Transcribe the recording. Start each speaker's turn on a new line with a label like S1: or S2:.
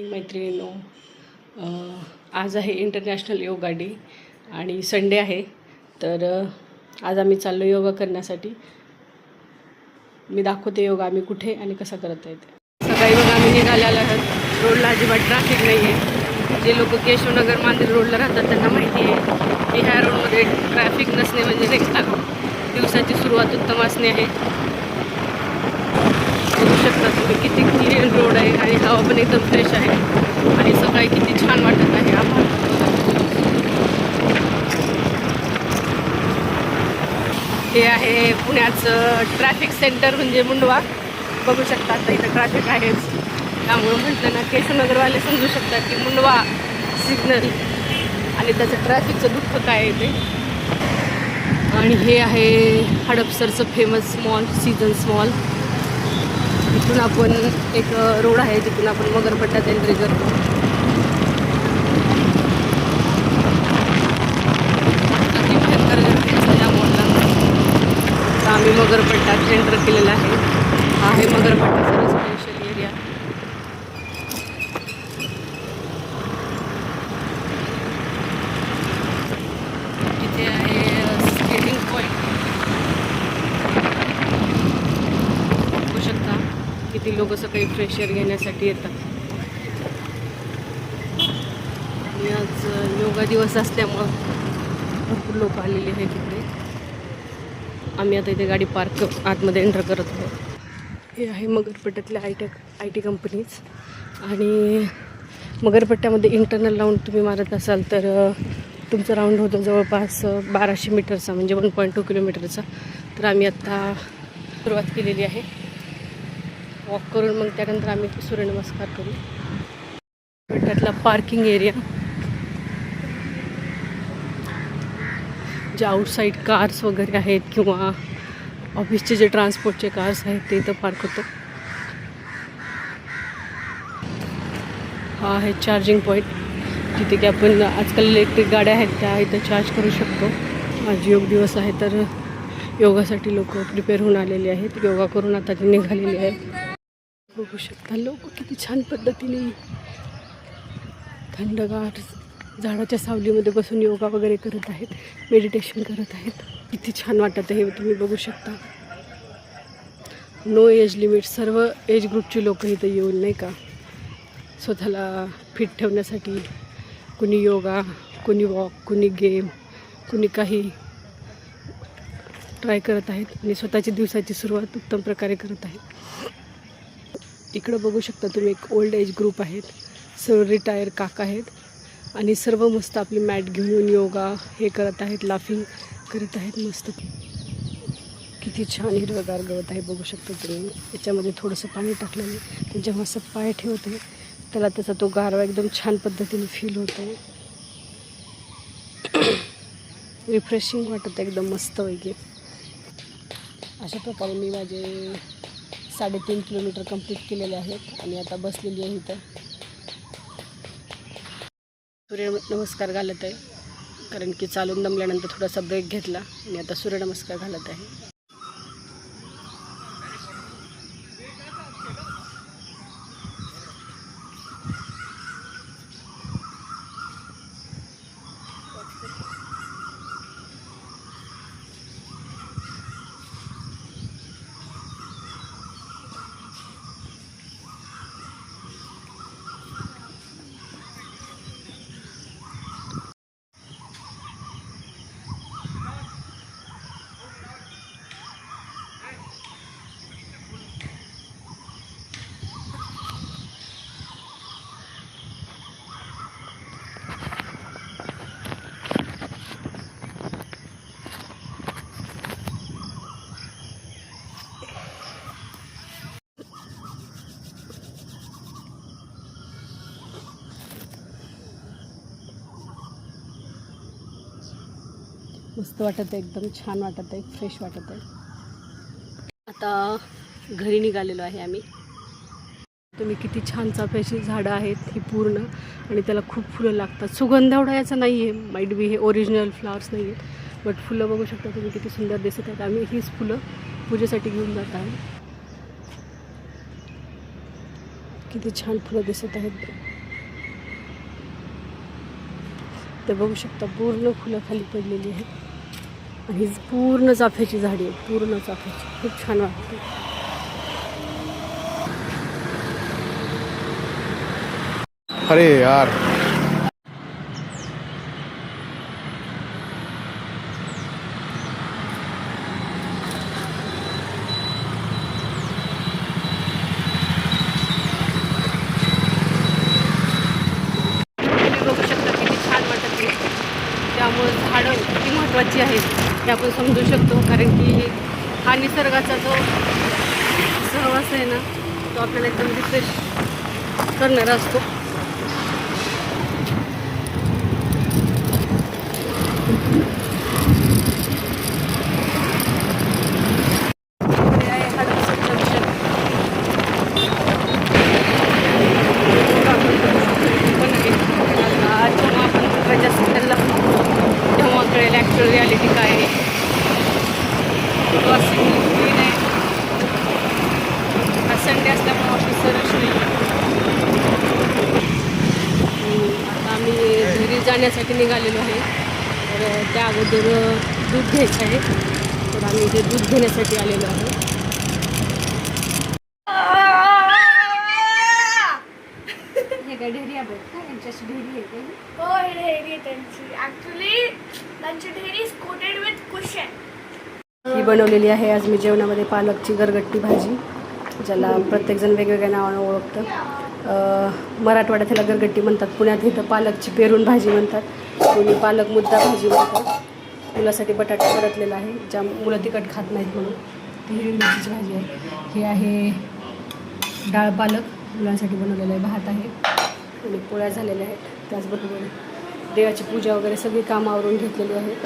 S1: मैत्रिणींनो, आज आहे इंटरनॅशनल योगा डे आणि संडे आहे. तर आज आम्ही चाललो योगा करण्यासाठी. मी दाखवते योगा आम्ही कुठे आणि कसा करत आहे. सकाळी बघा आम्ही निघालेला आहोत. रोडला अजिबात ट्रॅफिक नाही आहे. जे लोक केशवनगर मांदेर रोडला राहतात त्यांना माहिती आहे की ह्या रोडमध्ये ट्रॅफिक नसणे म्हणजे नाही का दिवसाची सुरुवात उत्तम असणे आहे. बघू शकता तुम्ही किती क्लीन रोड आहे आणि हवा पण एकदम फ्रेश आहे आणि सकाळी किती छान वाटत आहे आम्हाला. हे आहे पुण्याचं ट्रॅफिक सेंटर म्हणजे मुंडवा. बघू शकता आता इथं ट्रॅफिक आहेच, त्यामुळं म्हटलं ना केशवनगरवाले समजू शकतात की मुंडवा सिग्नल आणि त्याचं ट्रॅफिकचं दुःख काय आहे ते. आणि हे आहे हडपसरचं फेमस मॉल सीझन्स मॉल. इथून आपण एक रोड आहे तिथून आपण मगरपट्ट्यात एंट्री करतो. किती भयंकर गर्दी असते या मॉलला. तर आम्ही मगरपट्ट्यात एंटर केलेला आहे. हा आहे मगरपट्ट्याचा रेसिडेन्शियल एरिया. तिथे आहे स्केटिंग पॉईंट. बघू शकता किती लोक सकाळी फ्रेश एअर घेण्यासाठी येतात. आणि आज योगा दिवस असल्यामुळं भरपूर लोक आलेले आहेत इकडे. आम्ही आता इथे गाडी पार्क आतमध्ये एंटर करत आहोत. हे आहे मगरपट्ट्यातल्या आय टी कंपनीज. आणि मगरपट्ट्यामध्ये इंटरनल राऊंड तुम्ही मारत असाल तर तुमचं राऊंड होतं जवळपास 1200 मीटरचा म्हणजे 1.2 किलोमीटरचा. तर आम्ही आत्ता सुरुवात केलेली आहे वॉक करून. मग त्यानंतर आम्ही सूर्यनमस्कार करू. त्यातला पार्किंग एरिया जे आउटसाईड कार्स वगैरे आहेत किंवा ऑफिसचे जे ट्रान्सपोर्टचे कार्स आहेत ते इथं पार्क होतं. हा आहे चार्जिंग पॉईंट जिथे की आपण आजकाल इलेक्ट्रिक गाड्या आहेत त्या इथं चार्ज करू शकतो. आज योग दिवस आहे तर योगासाठी लोक प्रिपेअर होऊन आलेले आहेत. योगा करून आता ते निघालेले आहेत. बघू शकता लोक किती छान पद्धतीने थंडगार झाडाच्या सावलीमध्ये बसून योगा वगैरे करत आहेत, मेडिटेशन करत आहेत. किती छान वाटत आहे तुम्ही बघू शकता. No age limit. सर्व एज ग्रुपची लोक इथं येऊन नाही का स्वतःला फिट ठेवण्यासाठी कुणी योगा, कुणी वॉक, कुणी गेम, कुणी काही ट्राय करत आहेत आणि स्वतःची दिवसाची सुरुवात उत्तम प्रकारे करत आहेत. इकडं बघू शकता तुम्ही एक ओल्ड एज ग्रुप आहेत. सर्व रिटायर काका आहेत आणि सर्व मस्त आपली मॅट घेऊन योगा हे करत आहेत, लाफिंग करत आहेत. मस्त किती छान हिरवगार गवत आहे बघू शकता तुम्ही. याच्यामध्ये थोडंसं पाणी टाकल्याने जेव्हा असं पाय ठेवते त्याला त्याचा तो गारवा एकदम छान पद्धतीने फील होतो आहे. रिफ्रेशिंग वाटतं एकदम मस्त वैगे. अशा प्रकारे मी माझे 3.5 किलोमीटर कंप्लीट केलेले आहेत आणि आता बसलेली आहे इथं. सूर्यनमस्कार घालत आहे कारण की चालून दमल्यानंतर थोडासा ब्रेक घेतला आणि आता सूर्यनमस्कार घालत आहे. मस्त वाटत आहे, एकदम छान वाटत आहे, फ्रेश वाटत आहे. आता घरी निघालेलो आहे आम्ही. तुम्ही किती छान चाफ्याची झाडं आहेत ही पूर्ण आणि त्याला खूप फुलं लागतात. सुगंध एवढा याचा नाही आहे, माईट बी हे ओरिजिनल फ्लावर्स नाही आहेत बट फुलं बघू शकता तुम्ही किती सुंदर दिसत आहेत. आम्ही हीच फुलं पूजेसाठी घेऊन जात आहोत. किती छान फुलं दिसत आहेत. ते बघू शकता पूर्ण फुलं खाली पडलेली आहेत आणि पूर्ण चाफ्याची झाडी आहे, पूर्ण चाफ्याची. खूप छान वाटते.
S2: अरे यार
S1: बघू शकता किती छान वाटत आहे. त्यामुळे झाडं किती महत्त्वाची आहेत हे आपण समजू शकतो. कारण की हा निसर्गाचा जो सहवास आहे ना, तो आपल्याला एकदम रिफ्रेश करणारा असतो. तेव्हा कळेल ॲक्च्युअल रियालिटी काय आहे. संडे असल्यामुळे ऑफिसर असते. आता आम्ही घरी जाण्यासाठी निघालेलो आहे. तर त्या अगोदर दूध घ्यायचं आहे. तर आम्ही ते दूध घेण्यासाठी आलेलो आहे. ढेरी आहेत का यांच्याशी ढेरी आहे?
S3: हो, ही ढेरी आहे त्यांची. ॲक्च्युली त्यांची ढेरी इज कोटेड विथ कुशन.
S1: ही बनवलेली आहे आज मी जेवणामध्ये पालकची गरगट्टी भाजी, ज्याला प्रत्येकजण वेगवेगळ्या नावानं ओळखतं. मराठवाड्यात ह्याला गरगट्टी म्हणतात, पुण्यात इथं पालकची पेरून भाजी म्हणतात, कोणी पालक मुद्दा भाजी म्हणतात. मुलासाठी बटाटा परतलेला आहे, ज्या मुलं तिखट खात नाहीत म्हणून. ती हिरवी मिरचीची भाजी आहे. हे आहे डाळ पालक, मुलांसाठी बनवलेलं आहे. भात आहे आणि पोळ्या झालेल्या आहेत. त्याचबरोबर देवाची पूजा वगैरे सगळी कामं आवरून घेतलेली आहेत.